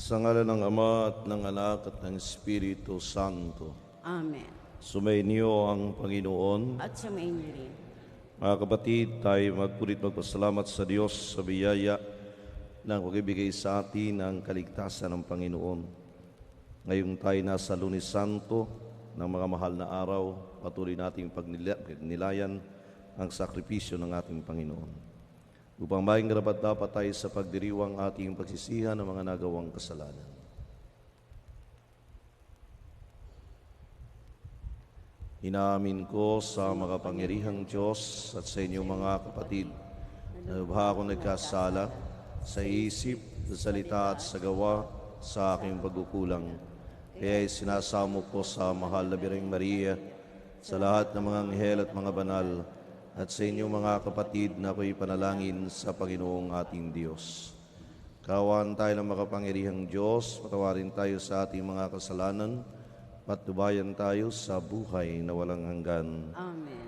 Sa ngalan ng Ama at ng Anak at ng Espiritu Santo. Amen. Sumainyo ang Panginoon. At sumainyo rin. Mga kapatid, tayo magpulit magpasalamat sa Diyos sa biyaya ng pagbibigay sa atin ng kaligtasan ng Panginoon. Ngayong tayo nasa Lunes Santo ng mga mahal na araw, patuloy nating pagnilayan ang sakripisyo ng ating Panginoon. Upang maging dapat tayo sa pagdiriwang ating pagsisihan ng mga nagawang kasalanan. Inaamin ko sa makapangyarihang Diyos at sa inyong mga kapatid na lubha akong nagkasala sa isip, sa salita at sa gawa sa aking pagkukulang. Kaya sinasamo ko sa mahal na Birheng Maria, sa lahat ng mga anghel at mga banal, at sa inyong mga kapatid na ako'y panalangin sa Panginoong ating Diyos. Kaawaan tayo ng makapangyarihang Diyos, patawarin tayo sa ating mga kasalanan, patnubayan tayo sa buhay na walang hanggan. Amen.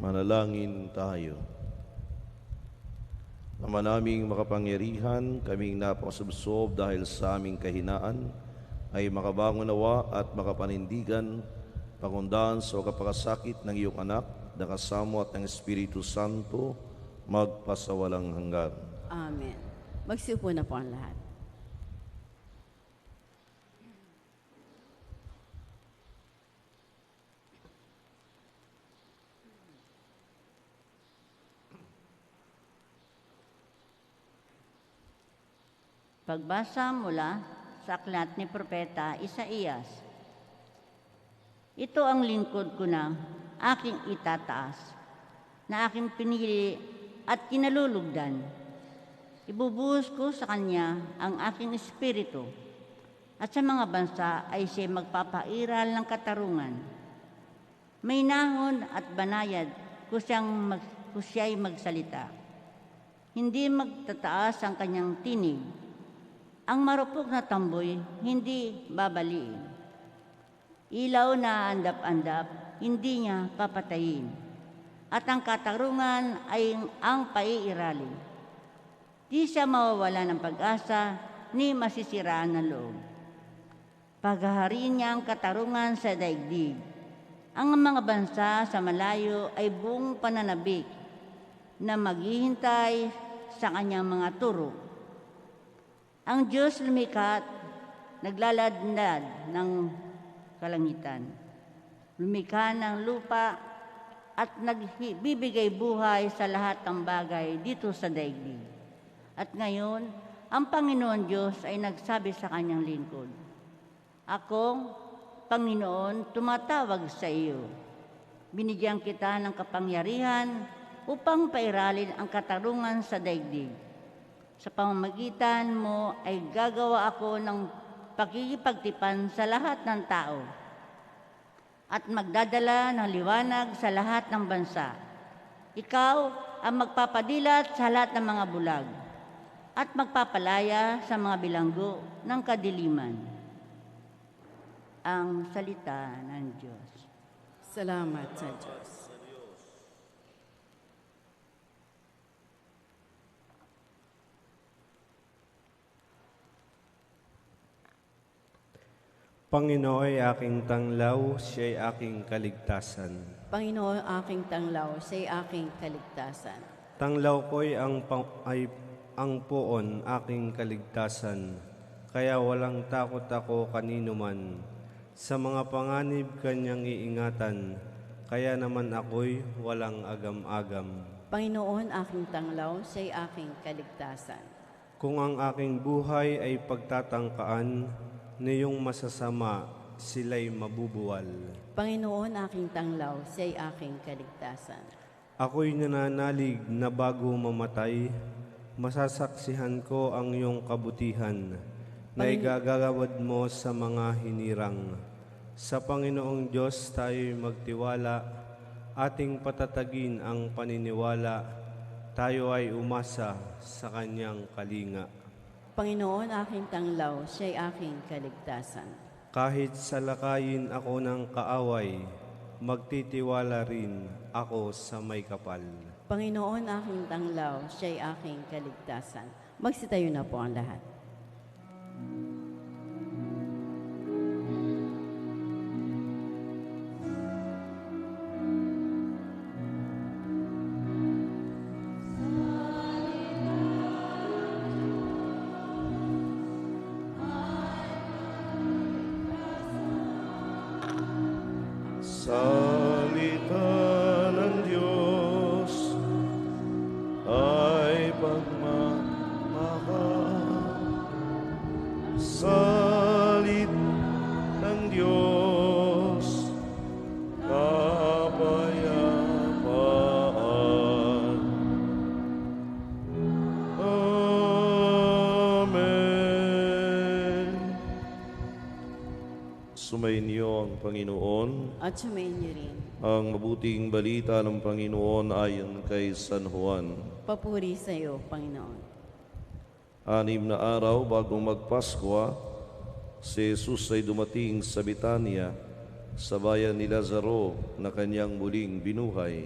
Manalangin tayo. Ama naming makapangyarihan, kaming napakasubsob dahil sa aming kahinaan, ay makabangon nawa at makapanindigan, pangundaan sa kapakasakit ng iyong anak, na kasamo at ng Espiritu Santo, magpasawalang hanggan. Amen. Magsiupo na po ang lahat. Pagbasa mula sa aklat ni Propeta Isaías. Ito ang lingkod ko na aking itataas, na aking pinili at kinalulugdan. Ibubuhos ko sa kanya ang aking espiritu, at sa mga bansa ay siya magpapairal ng katarungan. May nahon at banayad kung siya'y magsalita. Hindi magtataas ang kanyang tinig. Ang marupok na tamboy, hindi babaliin. Ilaw na andap-andap, hindi niya papatayin. At ang katarungan ay ang paiiralin. Di siya mawawala ng pag-asa, ni masisiraan ng loob. Paghahariin niya ang katarungan sa daigdig. Ang mga bansa sa malayo ay buong pananabik na maghihintay sa kanyang mga turo. Ang Diyos lumikat, naglaladlad ng kalangitan. Lumikha ng lupa at nagbibigay buhay sa lahat ng bagay dito sa daigdig. At ngayon, ang Panginoon Diyos ay nagsabi sa kanyang lingkod, Akong, Panginoon, tumatawag sa iyo. Binigyan kita ng kapangyarihan upang pairalin ang katarungan sa daigdig. Sa pamamagitan mo ay gagawa ako ng pakikipagtipan sa lahat ng tao. at magdadala ng liwanag sa lahat ng bansa. Ikaw ang magpapadilat sa lahat ng mga bulag at magpapalaya sa mga bilanggo ng kadiliman. Ang salita ng Diyos. Salamat sa Diyos. Panginoon ay aking tanglaw, siya'y aking kaligtasan. Panginoon, aking tanglaw, siya'y aking kaligtasan. Tanglaw ko'y ang poon aking kaligtasan, kaya walang takot ako kanino man. Sa mga panganib kanyang iingatan, kaya naman ako'y walang agam-agam. Panginoon, aking tanglaw, siya'y aking kaligtasan. Kung ang aking buhay ay pagtatangkaan, niyong masasama sila'y mabubuwal. Panginoon, aking tanglaw, siya'y aking kaligtasan. Ako'y nananalig na bago mamatay, masasaksihan ko ang iyong kabutihan na igagawad mo sa mga hinirang. Sa Panginoong Diyos tayo'y magtiwala, ating patatagin ang paniniwala, tayo ay umasa sa Kanyang kalinga. Panginoon, aking tanglaw, siya'y aking kaligtasan. Kahit salakayin ako ng kaaway, magtitiwala rin ako sa may kapal. Panginoon, aking tanglaw, siya'y aking kaligtasan. Magsitayo na po ang lahat. Salita ng Diyos ay pagmamahal. Salit ng Diyos, kapayapaan. Amen. Sumainyo ang Panginoon. At sumayin niyo rin. Ang mabuting balita ng Panginoon ayon kay San Juan. Papuri sa iyo, Panginoon. 6 na araw bago magpaskwa, si Jesus ay dumating sa Betania, sa bayan ni Lazaro na kanyang muling binuhay.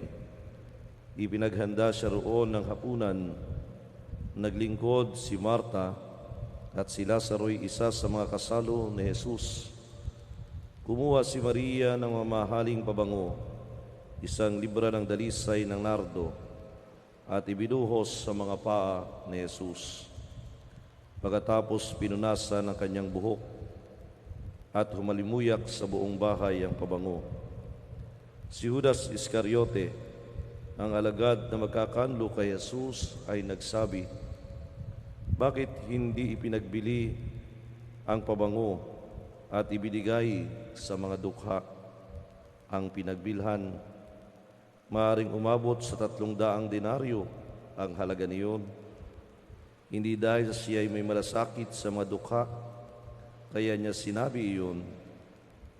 Ipinaghanda siya roon ng hapunan. Naglingkod si Marta at si Lazaro'y isa sa mga kasalo ni Jesus. Kumuha si Maria ng mamahaling pabango, isang libra ng dalisay ng nardo, at ibinuhos sa mga paa ni Jesus. Pagkatapos pinunasan ang kanyang buhok at humalimuyak sa buong bahay ang pabango. Si Judas Iscariote, ang alagad na magkakanlo kay Jesus, ay nagsabi, "Bakit hindi ipinagbili ang pabango at ibinigay sa mga dukha ang pinagbilhan? Maaring umabot sa 300 denaryo ang halaga niyon." Hindi dahil siya ay may malasakit sa mga dukha, kaya niya sinabi iyon,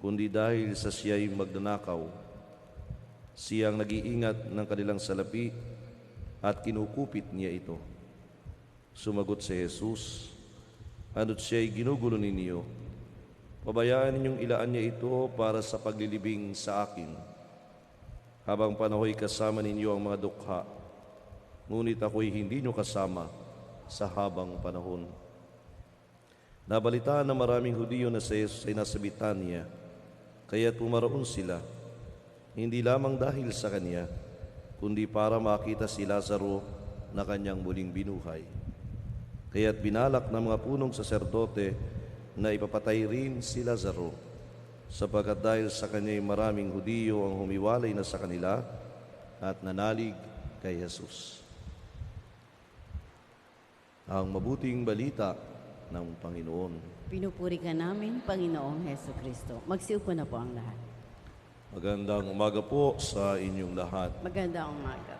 kundi dahil sa siya ay magnanakaw. Siyang nag-iingat ng kanilang salapi at kinukupit niya ito. Sumagot si Jesus, "Ano't siya ay ginugulo ninyo? Pabayaan ninyong ilaan niya ito para sa paglilibing sa akin. Habang panahoy kasama ninyo ang mga dukha, ngunit ako'y hindi nyo kasama sa habang panahon." Nabalitaan na maraming Hudiyo na si Jesus ay nasa Betania, kaya't pumaroon sila, hindi lamang dahil sa kanya, kundi para makita si Lazaro na kanyang muling binuhay. Kaya't binalak ng mga punong saserdote na ipapatay rin si Lazaro, sapagkat dahil sa kanya'y maraming Hudiyo ang humiwalay na sa kanila at nanalig kay Jesus. Ang mabuting balita ng Panginoon. Pinupuri ka namin, Panginoong Heso Kristo. Magsiupo na po ang lahat. Magandang umaga po sa inyong lahat. Magandang umaga.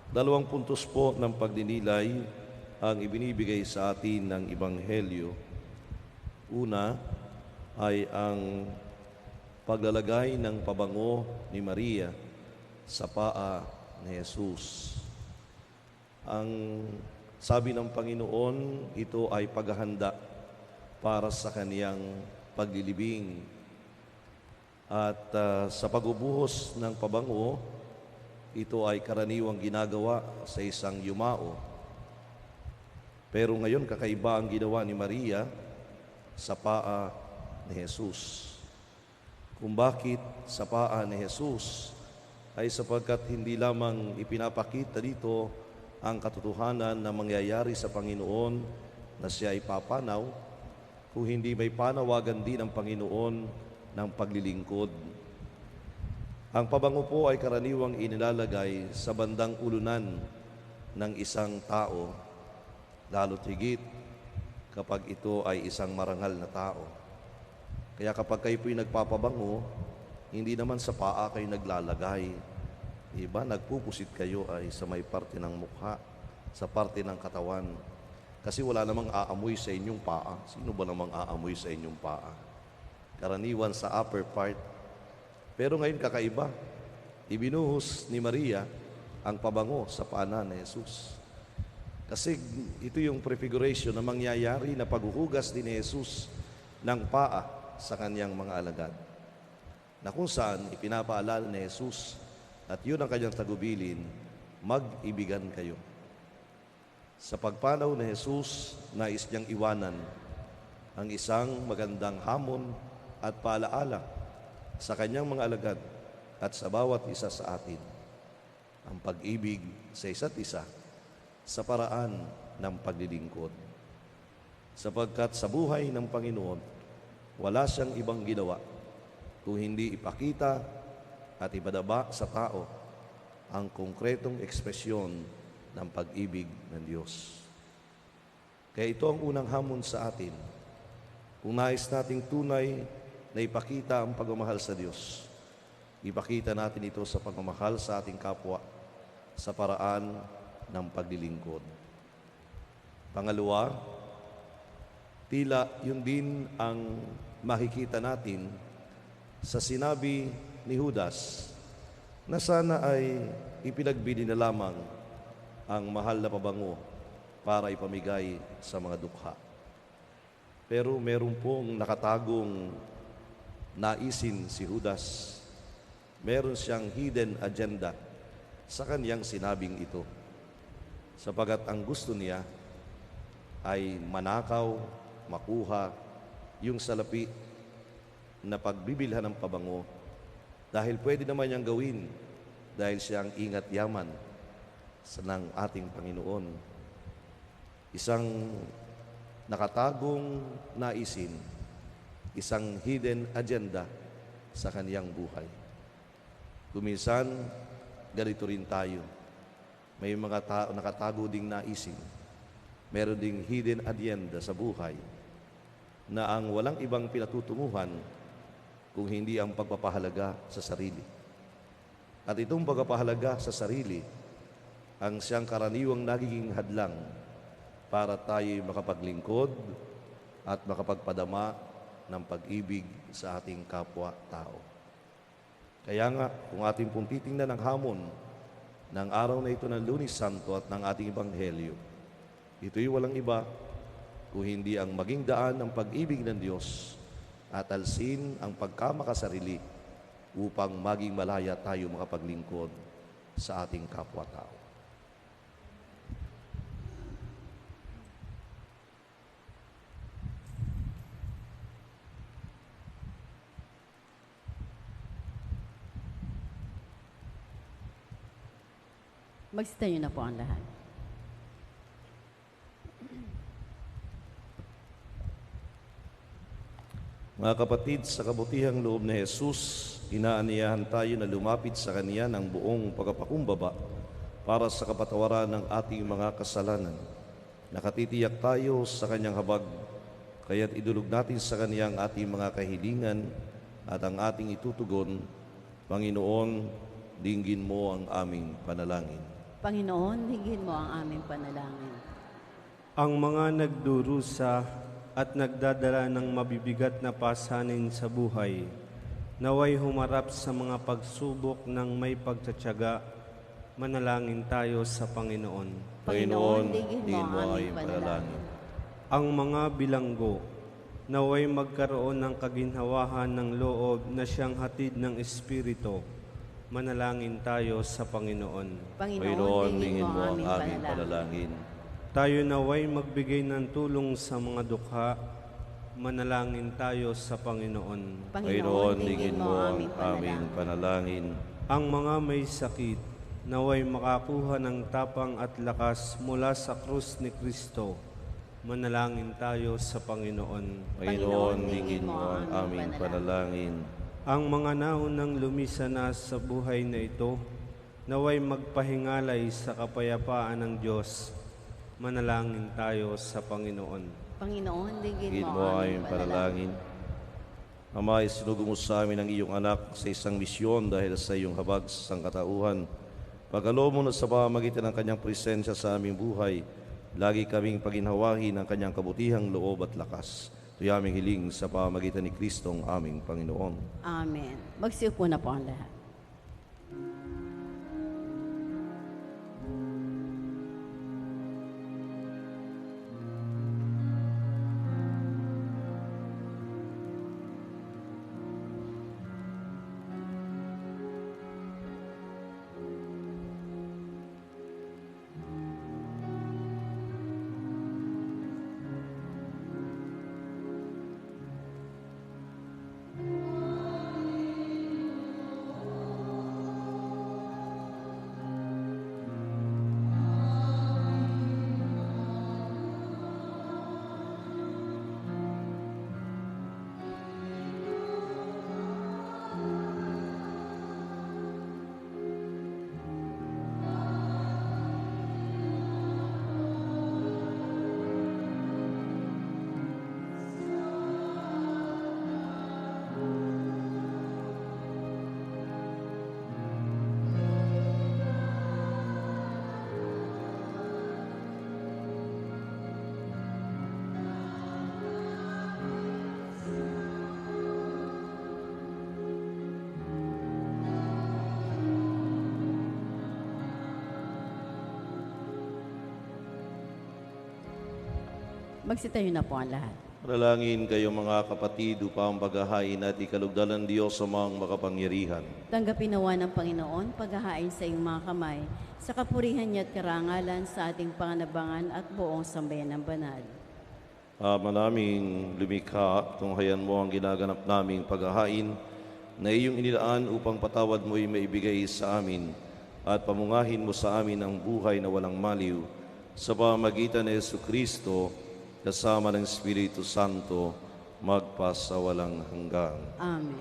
2 puntos po ng pagdinilay ang ibinibigay sa atin ng Ebanghelyo. Una ay ang Paglalagay ng pabango ni Maria sa paa ni Jesus. Ang sabi ng Panginoon, ito ay paghahanda para sa kaniyang paglilibing. At sa pagbubuhos ng pabango, ito ay karaniwang ginagawa sa isang yumao. Pero ngayon kakaiba ang ginawa ni Maria sa paa ni Jesus. Kung bakit sa paa ni Jesus ay sapagkat hindi lamang ipinapakita dito ang katotohanan na mangyayari sa Panginoon na siya ay papanaw, kung hindi may panawagan din ng Panginoon ng paglilingkod. Ang pabango po ay karaniwang inilalagay sa bandang ulunan ng isang tao, lalo't higit kapag ito ay isang marangal na tao. Kaya kapag kayo po'y nagpapabango, hindi naman sa paa kayo naglalagay. Iba, nagpupusit kayo ay sa may parte ng mukha, sa parte ng katawan. Kasi wala namang aamoy sa inyong paa. Sino ba namang aamoy sa inyong paa? Karaniwan sa upper part. Pero ngayon kakaiba, ibinuhos ni Maria ang pabango sa paa ni Jesus. Kasi ito yung prefiguration na mangyayari na paghuhugas din ni Jesus ng paa sa kanyang mga alagad. Na kung saan ipinapaalala ni Jesus at yun ang kanyang tagubilin, mag-ibigan kayo. Sa pagpanaw ni Jesus, nais niyang iwanan ang isang magandang hamon at paalaala sa kanyang mga alagad at sa bawat isa sa atin, ang pag-ibig sa isa't isa sa paraan ng paglilingkod. Sapagkat sa buhay ng Panginoon, wala siyang ibang ginawa kung hindi ipakita at ipadaba sa tao ang konkretong ekspresyon ng pag-ibig ng Diyos. Kaya ito ang unang hamon sa atin. Kung nais nating tunay na ipakita ang pagmamahal sa Diyos, ipakita natin ito sa pagmamahal sa ating kapwa sa paraan ng paglilingkod. Pangalawa, tila yun din ang makikita natin sa sinabi ni Judas na sana ay ipinagbili na lamang ang mahal na pabango para ipamigay sa mga dukha. Pero meron pong nakatagong naisin si Judas. Meron siyang hidden agenda sa kanyang sinabing ito. Sapagat ang gusto niya ay manakaw, makuha yung salapi na pagbibilhan ng pabango dahil pwede naman niyang gawin dahil siya ang ingat yaman ng ating Panginoon. Isang nakatagong naisin, isang hidden agenda sa kaniyang buhay. Kuminsan, ganito rin tayo. May mga nakatago ding naisin. Meron ding hidden agenda sa buhay na ang walang ibang pinatutunguhan kung hindi ang pagpapahalaga sa sarili. At itong pagpapahalaga sa sarili ang siyang karaniwang nagiging hadlang para tayo'y makapaglingkod at makapagpadama ng pag-ibig sa ating kapwa-tao. Kaya nga, kung ating pong titingnan ang hamon ng araw na ito ng Lunes Santo at ng ating Ebanghelyo, ito'y walang iba kung hindi ang maging daan ng pag-ibig ng Diyos at alsin ang pagkamakasarili upang maging malaya tayo makapaglingkod sa ating kapwa-tao. Magsitayo na po ang lahat. Mga kapatid, sa kabutihang loob ni Jesus, inaaniyahan tayo na lumapit sa Kanya ng buong pagpapakumbaba para sa kapatawaran ng ating mga kasalanan. Nakatitiyak tayo sa Kanyang habag, kaya't idulog natin sa Kanya ang ating mga kahilingan at ang ating itutugon. Panginoon, dinggin mo ang aming panalangin. Panginoon, hingin mo ang aming panalangin. Ang mga nagdurusa at nagdadala ng mabibigat na pasanin sa buhay, naway humarap sa mga pagsubok ng may pagtatyaga. Manalangin tayo sa Panginoon. Panginoon, digin tingin mo mo ang ay aming panalangin. Ang mga bilanggo, naway magkaroon ng kaginhawahan ng loob na siyang hatid ng Espiritu. Manalangin tayo sa Panginoon. Panginoon, tingin mo ang aming panalangin. Tayo naway magbigay ng tulong sa mga dukha. Manalangin tayo sa Panginoon. Panginoon, tingin mo ang aming panalangin. Ang mga may sakit, naway makakuha ng tapang at lakas mula sa krus ni Kristo. Manalangin tayo sa Panginoon. Panginoon, tingin mo ang aming panalangin. Ang mga naunang lumisan na sa buhay na ito, naway magpahingalay sa kapayapaan ng Diyos. Manalangin tayo sa Panginoon. Panginoon, digin Tingin mo mo ang ang aming aming panalangin. Ama, isinugo mo sa amin ang iyong anak sa isang misyon dahil sa iyong habag sa sangkatauhan. Pagkaloob mo na sa pamamagitan ng kanyang presensya sa aming buhay, lagi kaming paginhawahin ang kanyang kabutihang loob at lakas. Ito'y aming hiling sa pamamagitan ni Kristo ang aming Panginoon. Amen. Magsiupo na po ang lahat. Magsitayo na po ang lahat. Manalangin kayo mga kapatid upang paghahain at ikalugdan ng Diyos sa mga makapangyarihan. Tanggapin nawa ng Panginoon paghahain sa iyong mga kamay, sa kapurihan niya at karangalan sa ating panganabangan at buong sambayan ng banal. Ama naming lumikha, tunghayan mo ang ginaganap naming paghahain na iyong inilaan upang patawad mo ay maibigay sa amin at pamungahin mo sa amin ang buhay na walang maliw sa pamamagitan ni Jesucristo kasama ng Espiritu Santo magpasawalang hanggang. Amen.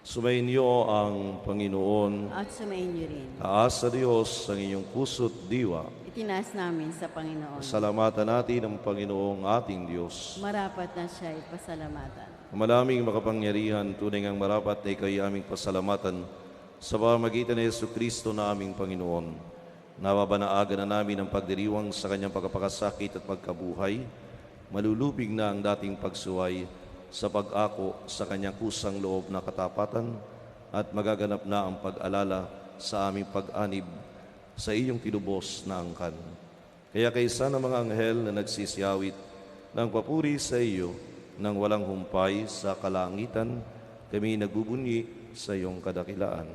Sumainyo ang Panginoon. At sumayin niyo rin. Taas sa Diyos ang inyong puso't diwa. Itinaas namin sa Panginoon. Salamatan natin ang Panginoong ating Diyos. Marapat na siya ay pasalamatan. Malaming makapangyarihan, tunay ngang marapat na ikaw'y aming pasalamatan sa pamamagitan ni Jesucristo na aming Panginoon. Nababanaagan na namin ang pagdiriwang sa kanyang pagkapakasakit at pagkabuhay. Malulubig na ang dating pagsuway sa pag-ako sa kanyang kusang loob na katapatan at magaganap na ang pag-alala sa aming pag-anib sa iyong tinubos na angkan. Kaya kaysa ng mga anghel na nagsisiyawit ng papuri sa iyo nang walang humpay sa kalangitan, kami nagbubunyi sa iyong kadakilaan.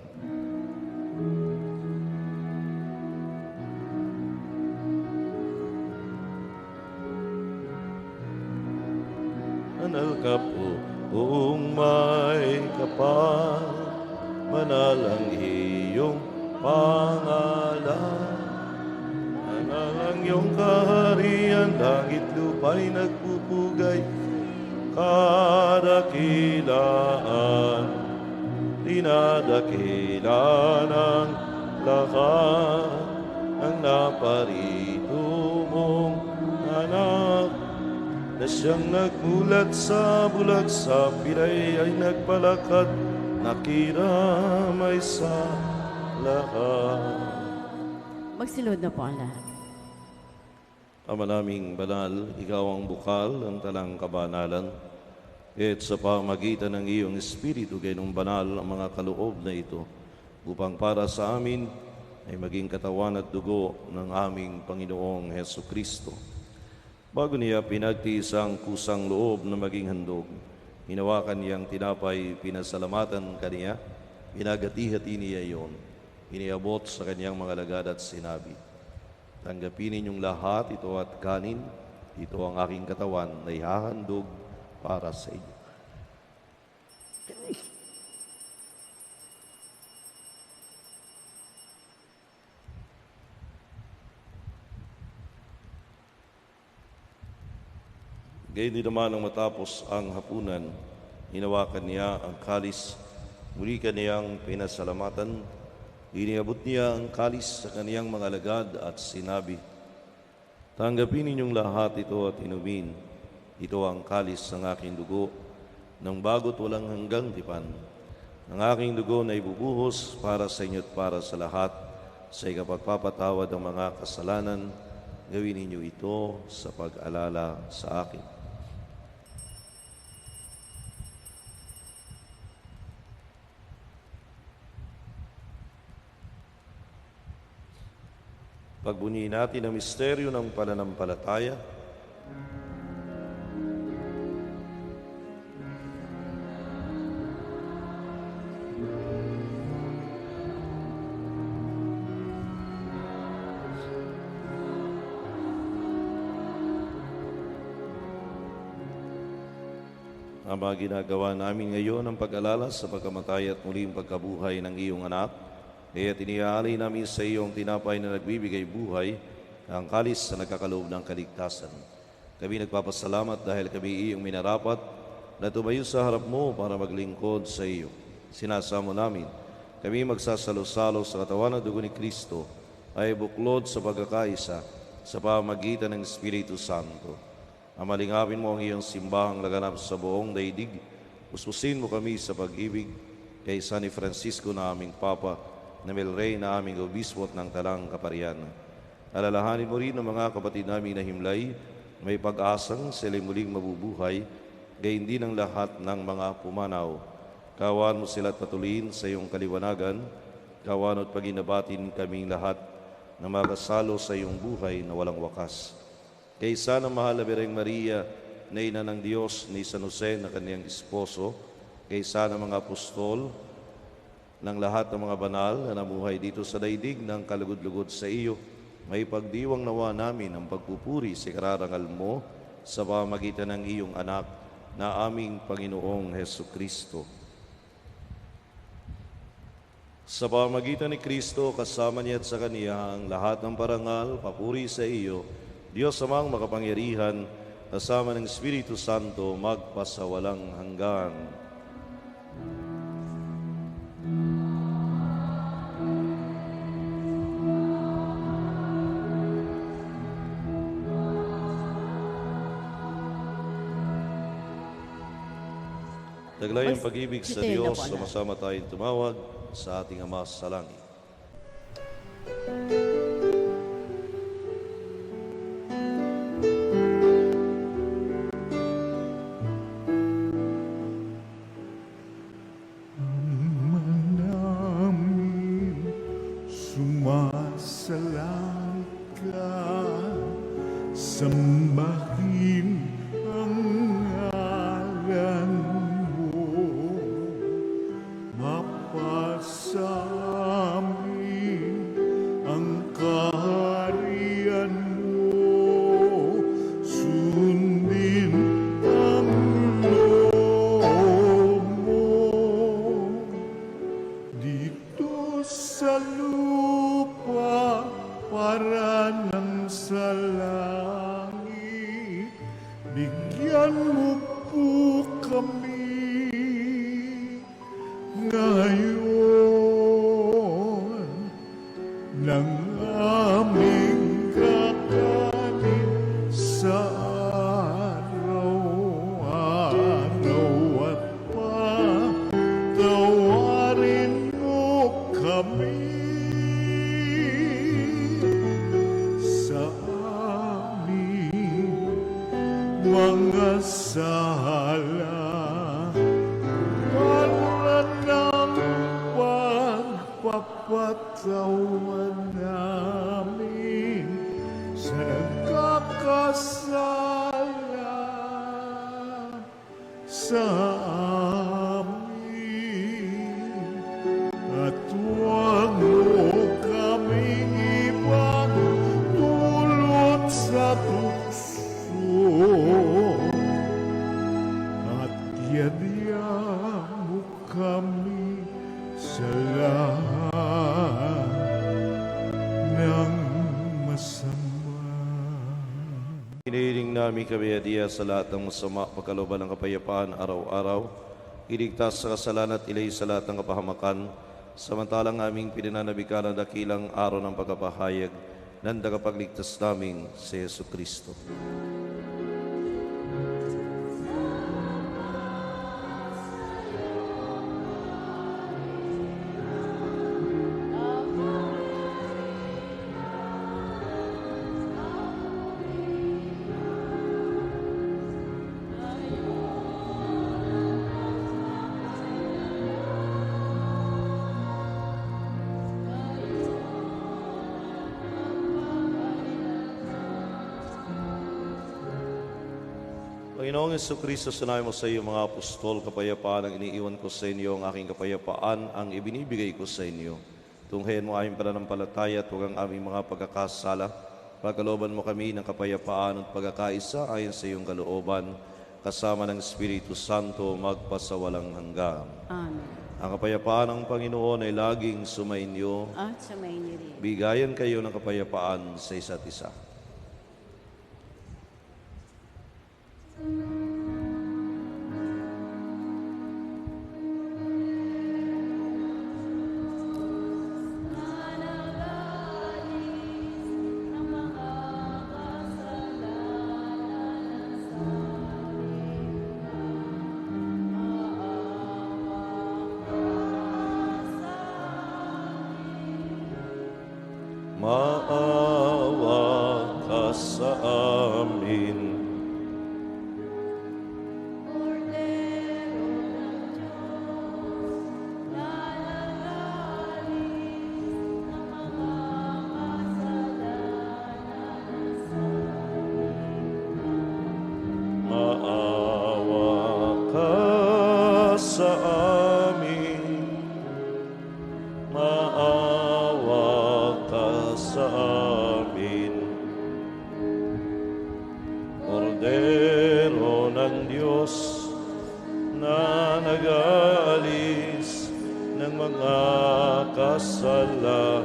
Manal ka po, buong may kapal, manalang iyong pangalan. Manalang iyong kaharian, langit lupa'y nagpupugay, kadakilaan, dinadakila ng lahat, ang naparito mong anak. Na siyang nagmulat sa bulag sa piray ay nagpalakad, nakiramay sa lahat. Magsilod na po ang lahat. Ama naming banal, ikaw ang bukal ng talang kabanalan. at sa pamagitan ng iyong Espiritu gayon banal ang mga kaloob na ito, upang para sa amin ay maging katawan at dugo ng aming Panginoong Heso Kristo. Bago niya pinagtiis ang kusang loob na maging handog, hinawakan niyang tinapay, pinasalamatan kaniya, pinagati-hati niya iyon, iniabot sa kanyang mga lagad at sinabi, "Tanggapin ninyong lahat ito at kanin, ito ang aking katawan na ihahandog para sa inyo." Gayon din naman nang matapos ang hapunan, hinawakan niya ang kalis, muli kaniyang pinasalamatan, iniabot niya ang kalis sa kaniyang mga alagad at sinabi, "Tanggapin ninyong lahat ito at inumin. Ito ang kalis ng aking dugo, ng bago't walang hanggang tipan. Ang aking dugo na ibubuhos para sa inyo at para sa lahat, sa ikapagpapatawad ng mga kasalanan. Gawin ninyo ito sa pag-alala sa akin." Pagbunyi natin ang misteryo ng pananampalataya. Ama, ginagawa namin ngayon ang pag-alala sa pagkamatay at muling pagkabuhay ng iyong anak. Kaya tiniaalay namin sa iyong tinapay na nagbibigay buhay, ang kalis na nagkakaloob ng kaligtasan. Kami nagpapasalamat dahil kami iyong minarapat na tumayo sa harap mo para maglingkod sa iyo. Sinasamo namin, kami magsasalo-salo sa katawan at dugo ni Kristo ay buklod sa pagkakaisa sa pamagitan ng Espiritu Santo. Amalingapin mo ang iyong simbahang laganap sa buong daigdig. Puspusin mo kami sa pag-ibig kay San Francisco na aming Papa, na Melrey na aming obispo at ng Talang Kaparian. Alalahanin mo rin ang mga kapatid namin na himlay, may pag-asang sila muling mabubuhay, gayon din ang lahat ng mga pumanaw. Kawan mo sila at patuloyin sa iyong kaliwanagan, kawan at paginabatin kaming lahat na makasalo sa iyong buhay na walang wakas. Kaysa ng mahal na Birheng Maria, na ina ng Diyos, ni San Jose na kaniyang esposo, kaysa ng mga apostol, ng lahat ng mga banal na namuhay dito sa daigdig ng kalugod-lugod sa iyo, may pagdiwang nawa namin ang pagpupuri sa kararangal mo sa pamagitan ng iyong anak na aming Panginoong Heso Kristo. Sa pamagitan ni Kristo, kasama niya at sa Kaniya ang lahat ng parangal, papuri sa iyo, Diyos amang makapangyarihan, kasama ng Espiritu Santo, magpasawalang hanggan. Taglay ang pag-ibig sa Diyos, sama-sama tayong tumawag sa ating Ama sa langit. Sumasalang ka, sambahin ang ngalan mo, mapasamin ang kaharian mo, sundin ang loob mo dito sa lupa para nang sa langit. Bigyan mo po kami ngayon ng aming kakanin sa araw-araw, at patawarin mo kami sa aming mga sala, Pagpapatawad namin sa nagkakasala sa amin. At huwag mo kaming ipagdulot sa tukso. At yadya mo kami sa lahat ng masama. Hinihiling namin kami adiya sa lahat ng masama, pagkalooban ng kapayapaan araw-araw, iligtas sa kasalanan at ilay sa lahat ng kapahamakan, samantalang aming pinananabikan ang dakilang araw ng pagkapahayag ng tagapagligtas namin si Yesu Kristo. Panginoong Jesucristo, sinabi mo sa iyo mga apostol, kapayapaan ang iniiwan ko sa inyo, ang aking kapayapaan ang ibinibigay ko sa inyo. Tunghayan mo aming pananampalataya at huwag ang aming mga pagkakasala. Pagkalooban mo kami ng kapayapaan at pagkakaisa ayon sa iyong kalooban, kasama ng Espiritu Santo magpasawalang hanggan. Amen. Ang kapayapaan ng Panginoon ay laging sumainyo. At sa may rin. Bigayan kayo ng kapayapaan sa isa't isa. Maawa ka sa amin. Maawa ka sa amin. Maawa ka sa amin. Kordero ng Diyos na nag-aalis ng mga kasalanan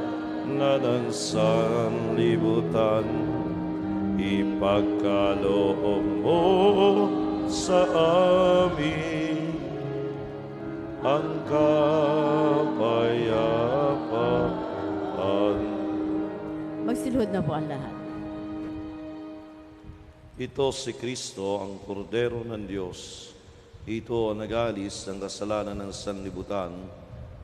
ng sanlibutan, ipagkaloob mo sa amin ang kapayapaan. Magsilhod na po ang lahat. Ito si Kristo, ang Kordero ng Diyos. Ito ang nag-alis ng kasalanan ng sanlibutan.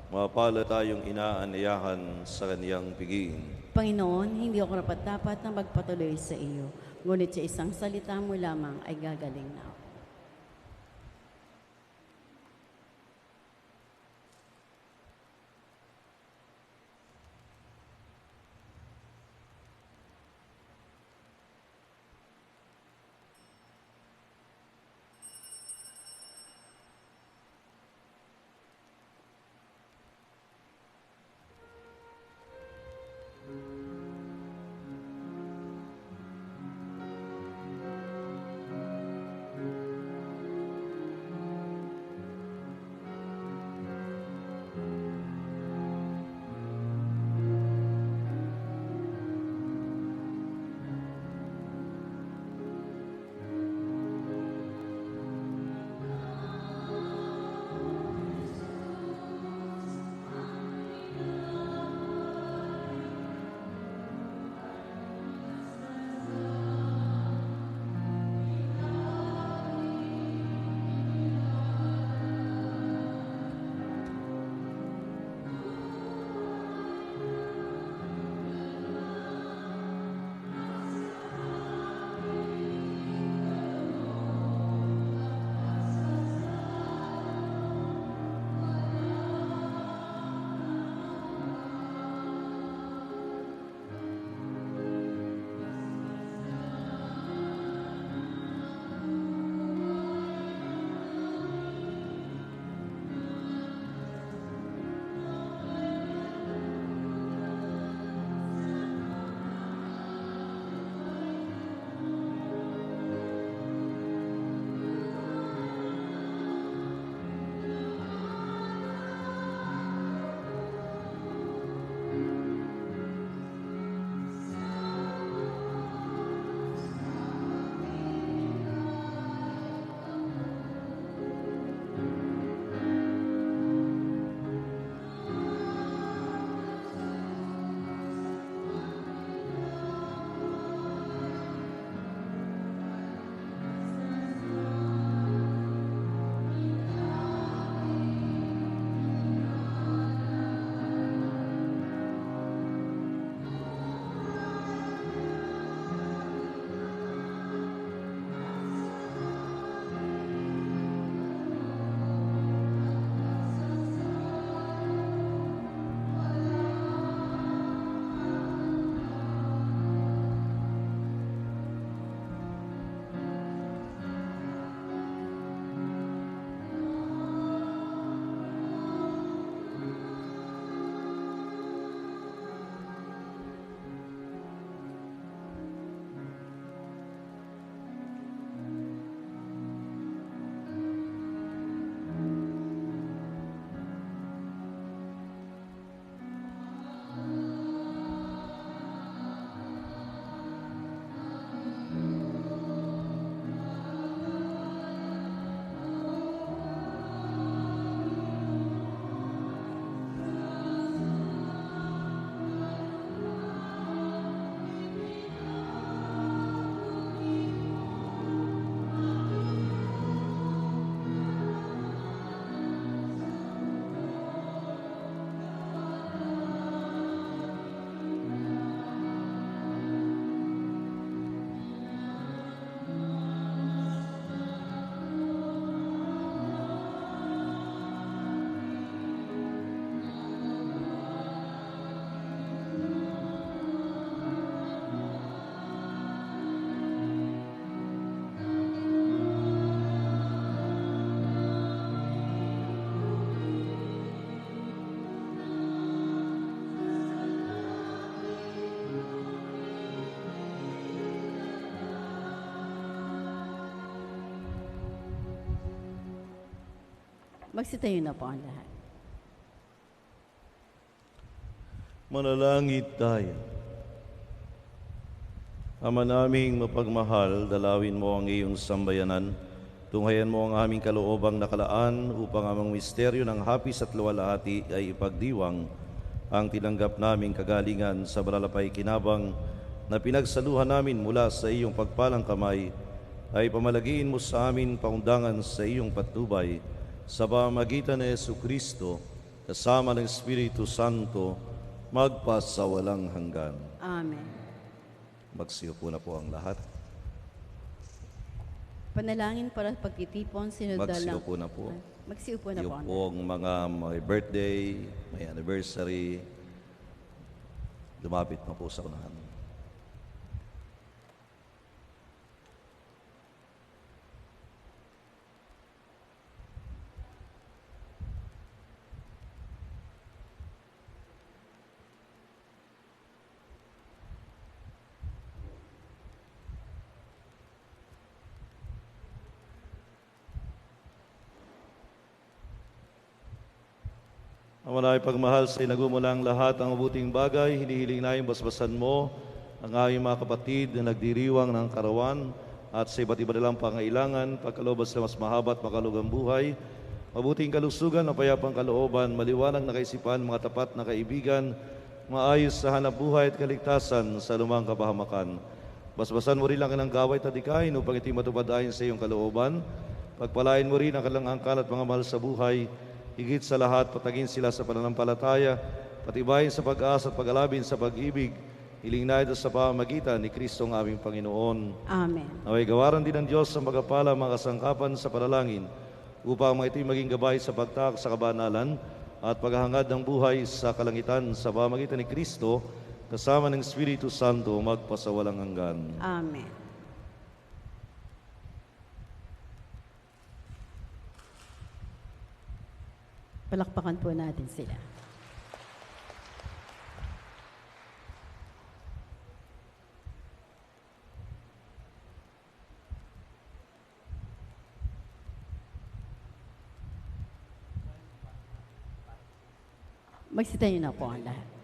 Mapala tayong inaanyayahan sa kaniyang piging. Panginoon, hindi ako rapat-dapat na magpatuloy sa iyo, ngunit sa isang salita mo lamang ay gagaling na ako. Magsitayo na po ang lahat. Manalangin tayo. Ama naming mapagmahal, dalawin mo ang iyong sambayanan. Tunghayan mo ang aming kaloobang nakalaan upang amang misteryo ng hapis at luwalhati ay ipagdiwang ang tinanggap naming kagalingan sa malalapay kinabang na pinagsaluhan namin mula sa iyong pagpalang kamay, ay pamalagiin mo sa amin paundangan sa iyong patnubay sa pamamagitan ni Jesucristo kasama ng Espiritu Santo magpasawalang hanggan. Amen. Magsiupo na po ang lahat. Panalangin para pagtitipon, sinundan lang. Magsiupo na po. Magsiupo na po Yung ang lahat. pong mga may birthday, may anniversary, lumapit na po sa unahan. Ang manay pagmahal sa inagumulang lahat ang mabuting bagay, hinihiling na yung basbasan mo ang aming mga kapatid na nagdiriwang ng karawan at sa iba't iba nilang pangailangan, pagkalobas na mas mahaba at makalugang buhay, mabuting kalusugan, mapayapang kalooban, maliwanag na kaisipan, mga tapat na kaibigan, maayos sa hanap buhay at kaligtasan sa lumang kapahamakan. Basbasan mo rin lang ang gaway at adikain upang iti matupad ayon sa iyong kalooban. Pagpalain mo rin ang kalang angkal at mga mahal sa buhay. Higit sa lahat, patagin sila sa pananampalataya, patibayin sa pag-asa at pag-alabin sa pag-ibig. Hiling na ito sa pamamagitan ni Kristo ang aming Panginoon. Amen. Naway gawaran din ng Diyos sa magapala mga kasangkapan sa panalangin upang mga ito'y maging gabay sa pagtak sa kabanalan at paghahangad ng buhay sa kalangitan sa pamamagitan ni Kristo kasama ng Espiritu Santo magpasawalang hanggan. Amen. Palakpakan po natin sila. Magsitayo na po ang lahat.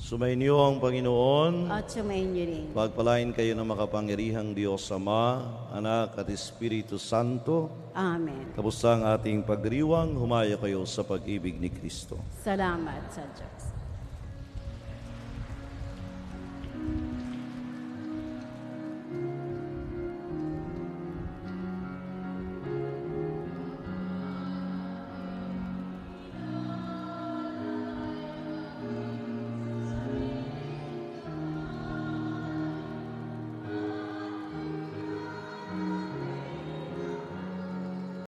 Sumainyo ang Panginoon. At sumayin niyo rin. Pagpalain kayo ng makapangyarihang Diyos Ama, Anak at Espiritu Santo. Amen. Kamusta ang ating pagdiriwang, humaya kayo sa pag-ibig ni Kristo. Salamat sa Diyos.